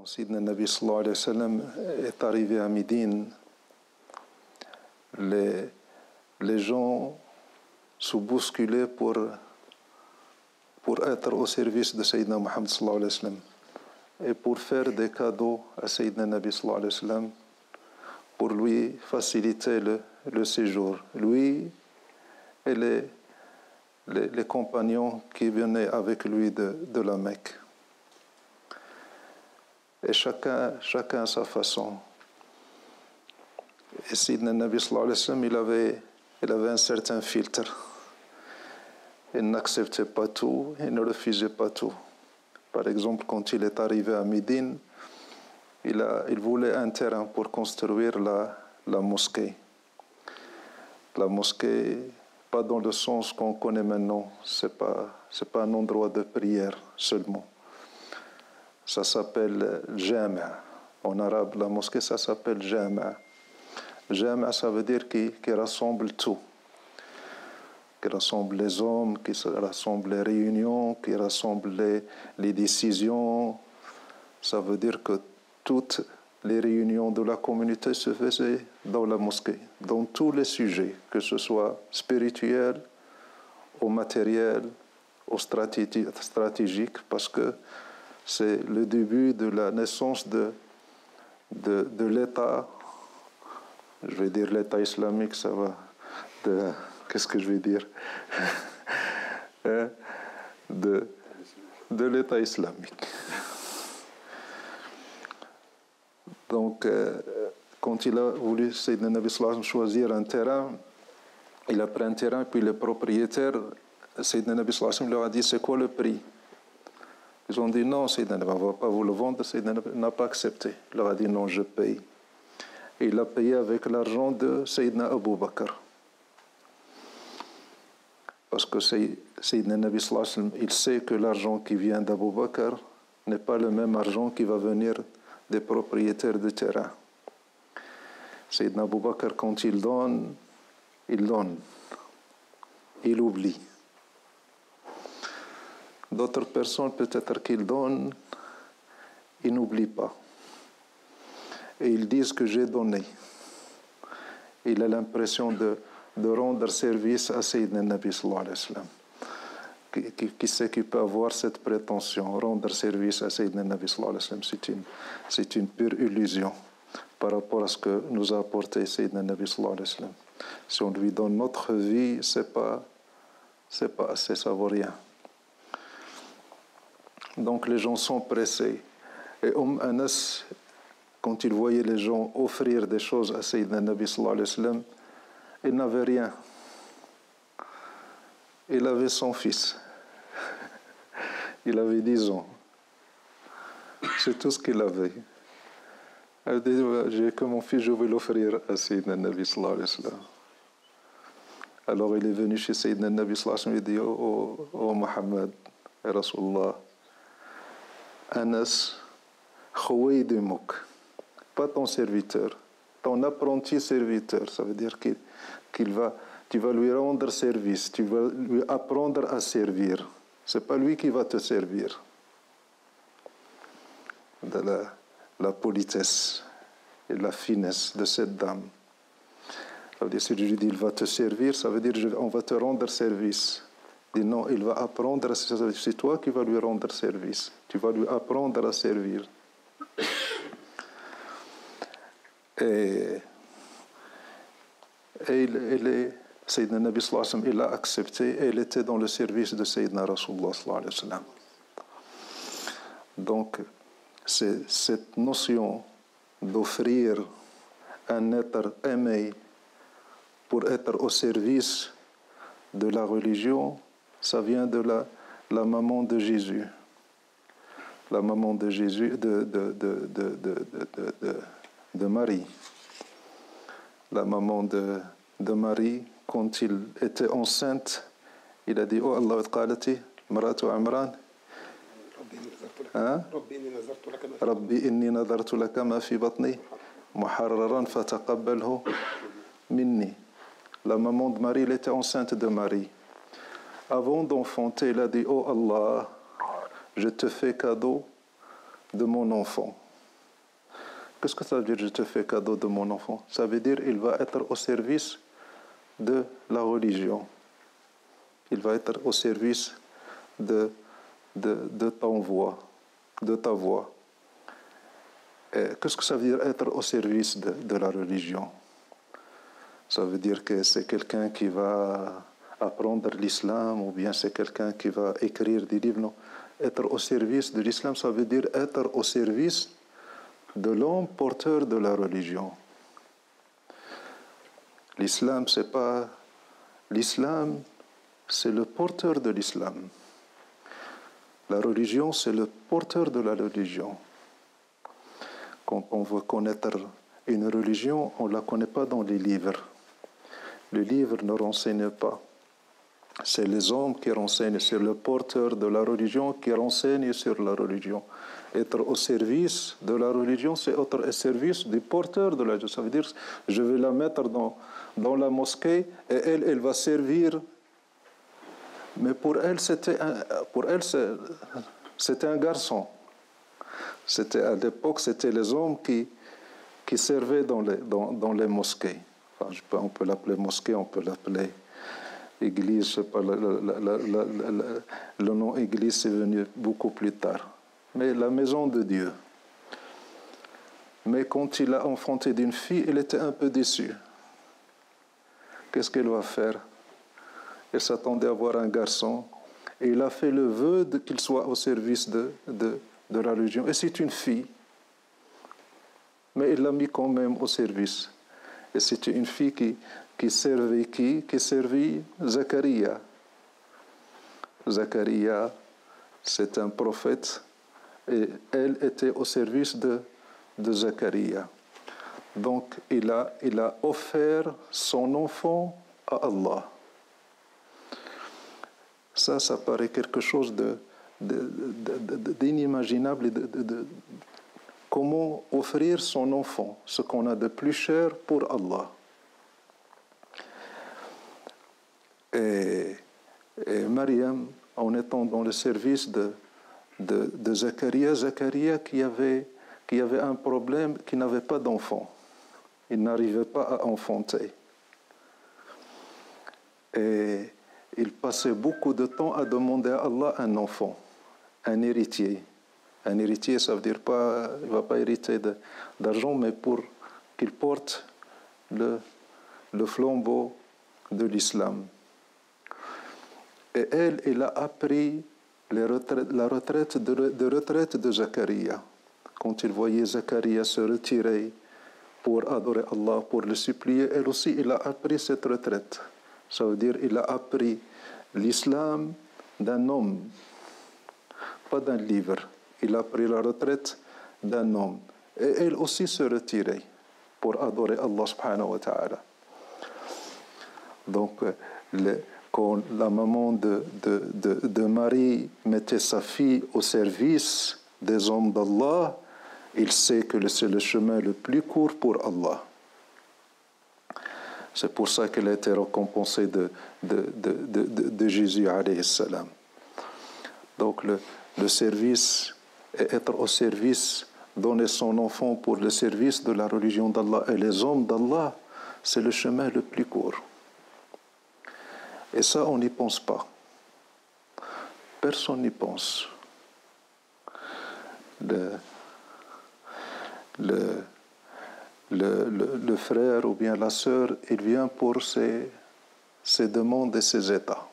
Quand Sidna Nabi sallallahu alayhi wa sallam est arrivé à Médine, les gens se bousculaient pour être au service de Sayyidina Muhammad sallallahu alayhi wa sallam et pour faire des cadeaux à Sayyidina Nabi sallallahu alayhi wa sallam pour lui faciliter le séjour. Lui et les compagnons qui venaient avec lui de la Mecque. Et chacun à sa façon. Et Sayyidina Nabi sallallahu alayhi wa sallam, il avait un certain filtre. Il n'acceptait pas tout, il ne refusait pas tout. Par exemple, quand il est arrivé à Médine, il voulait un terrain pour construire la mosquée. La mosquée, pas dans le sens qu'on connaît maintenant, c'est pas un endroit de prière seulement. Ça s'appelle Jama'. En arabe, la mosquée, ça s'appelle Jama'. Jama', ça veut dire qui rassemble tout. Qui rassemble les hommes, qui rassemble les réunions, qui rassemble les décisions. Ça veut dire que toutes les réunions de la communauté se faisaient dans la mosquée, dans tous les sujets, que ce soit spirituel, ou matériel, ou stratégique, parce que c'est le début de la naissance de l'État. Je vais dire l'État islamique, ça va. Qu'est-ce que je vais dire de l'État islamique. Donc, quand il a voulu, Sayyidina Nabi sallallahu alayhi wa sallam, choisir un terrain, il a pris un terrain, puis le propriétaire, Sayyidina Nabi sallallahu alayhi wa sallam, leur a dit, c'est quoi le prix? Ils ont dit, non, Sayyidina Nabi, on ne va pas vous le vendre. Sayyidina Nabi n'a pas accepté. Il leur a dit, non, je paye. Et il a payé avec l'argent de Sayyidina Abu Bakr. Parce que Sayyidina Nabi sallallahu alayhi wa sallam, il sait que l'argent qui vient d'Abu Bakr n'est pas le même argent qui va venir des propriétaires de terrain. Sayyidina Abu Bakr, quand il donne, il oublie. D'autres personnes, peut-être qu'ils donnent, ils n'oublient pas. Et ils disent que j'ai donné. Il a l'impression de rendre service à Sayyidina Nabi sallallahu alayhi wa sallam. Qui sait qui peut avoir cette prétention, rendre service à Sayyidina Nabi sallallahu alayhi wa sallam, c'est une pure illusion par rapport à ce que nous a apporté Sayyidina Nabi sallallahu alayhi wa sallam. Si on lui donne notre vie, c'est pas assez, ça vaut rien. Donc les gens sont pressés. Et Anas, quand il voyait les gens offrir des choses à Sayyidina Nabi sallallahu alayhi wa sallam, il n'avait rien. Il avait son fils. Il avait 10 ans. C'est tout ce qu'il avait. Il dit, j'ai que mon fils, je vais l'offrir à Sayyidina Nabi sallallahu alayhi wa sallam. Alors il est venu chez Sayyidina Nabi sallallahu alayhi wa sallam, il dit, oh Muhammad, Rasulullah, Anas, Khouaydimuk, pas ton serviteur, ton apprenti serviteur. Ça veut dire tu vas lui rendre service, tu vas lui apprendre à servir. C'est pas lui qui va te servir. De la politesse et la finesse de cette dame. Ça veut dire, si je lui dis il va te servir, ça veut dire on va te rendre service. Il dit non, il va apprendre, c'est toi qui vas lui rendre service. Tu vas lui apprendre à servir. Et Sayyidina Nabi sallallahu alayhi wa sallam, il l'a accepté et il était dans le service de Sayyidina Rasulullah sallallahu alayhi wa sallam. Donc, c'est cette notion d'offrir un être aimé pour être au service de la religion, ça vient de la maman de Jésus. La maman de Jésus, de Marie. La maman de Marie, quand il était enceinte, il a dit, oh Allah, qalati, maratu Amran, Rabbi inni nadartu laka ma fi batni, muharraran fataqabbalhu minni. La maman de Marie, elle était enceinte de Marie. Avant d'enfanter, il a dit, oh Allah, je te fais cadeau de mon enfant. Qu'est-ce que ça veut dire je te fais cadeau de mon enfant? Ça veut dire il va être au service de la religion. Il va être au service de ton voix, de ta voix. Qu'est-ce que ça veut dire être au service de la religion? Ça veut dire que c'est quelqu'un qui va apprendre l'islam ou bien c'est quelqu'un qui va écrire des livres. Non. Être au service de l'islam, ça veut dire être au service de l'homme porteur de la religion. L'islam, c'est pas... L'islam, c'est le porteur de l'islam. La religion, c'est le porteur de la religion. Quand on veut connaître une religion, on ne la connaît pas dans les livres. Le livre ne renseigne pas. C'est les hommes qui renseignent, c'est le porteur de la religion qui renseigne sur la religion. Être au service de la religion, c'est être au service du porteur de la religion. Ça veut dire, je vais la mettre dans la mosquée et elle va servir. Mais pour elle, c'était un garçon. À l'époque, c'était les hommes qui servaient dans les mosquées. Enfin, on peut l'appeler mosquée, on peut l'appeler église. Je sais pas, le nom église c'est venu beaucoup plus tard. Mais la maison de Dieu. Mais quand il a enfanté d'une fille, il était un peu déçu. Qu'est-ce qu'elle va faire? Elle s'attendait à voir un garçon. Et il a fait le vœu qu'il soit au service de la religion. Et c'est une fille. Mais il l'a mis quand même au service. Et c'était une fille qui servait qui servit Zacharia. Zacharia, c'est un prophète. Et elle était au service de Zacharia. Donc, il a offert son enfant à Allah. Ça paraît quelque chose d'inimaginable. Comment offrir son enfant, ce qu'on a de plus cher pour Allah. Et Mariam, en étant dans le service de Zacharia qui avait un problème, qui n'avait pas d'enfant. Il n'arrivait pas à enfanter. Et il passait beaucoup de temps à demander à Allah un enfant, un héritier. Un héritier, ça veut dire pas, il ne va pas hériter d'argent, mais pour qu'il porte le flambeau de l'islam. Et elle a appris la retraite de Zacharia. Quand il voyait Zacharia se retirer pour adorer Allah, pour le supplier, elle aussi, il a appris cette retraite. Ça veut dire il a appris l'islam d'un homme, pas d'un livre. Il a pris la retraite d'un homme. Et elle aussi se retirait pour adorer Allah subhanahu wa ta'ala. Donc, quand la maman de Marie mettait sa fille au service des hommes d'Allah, il sait que c'est le chemin le plus court pour Allah. C'est pour ça qu'elle a été récompensée de Jésus alayhi salam. Donc le service, être au service, donner son enfant pour le service de la religion d'Allah et les hommes d'Allah, c'est le chemin le plus court. Et ça, on n'y pense pas. Personne n'y pense. Le frère ou bien la sœur, il vient pour ses demandes et ses états.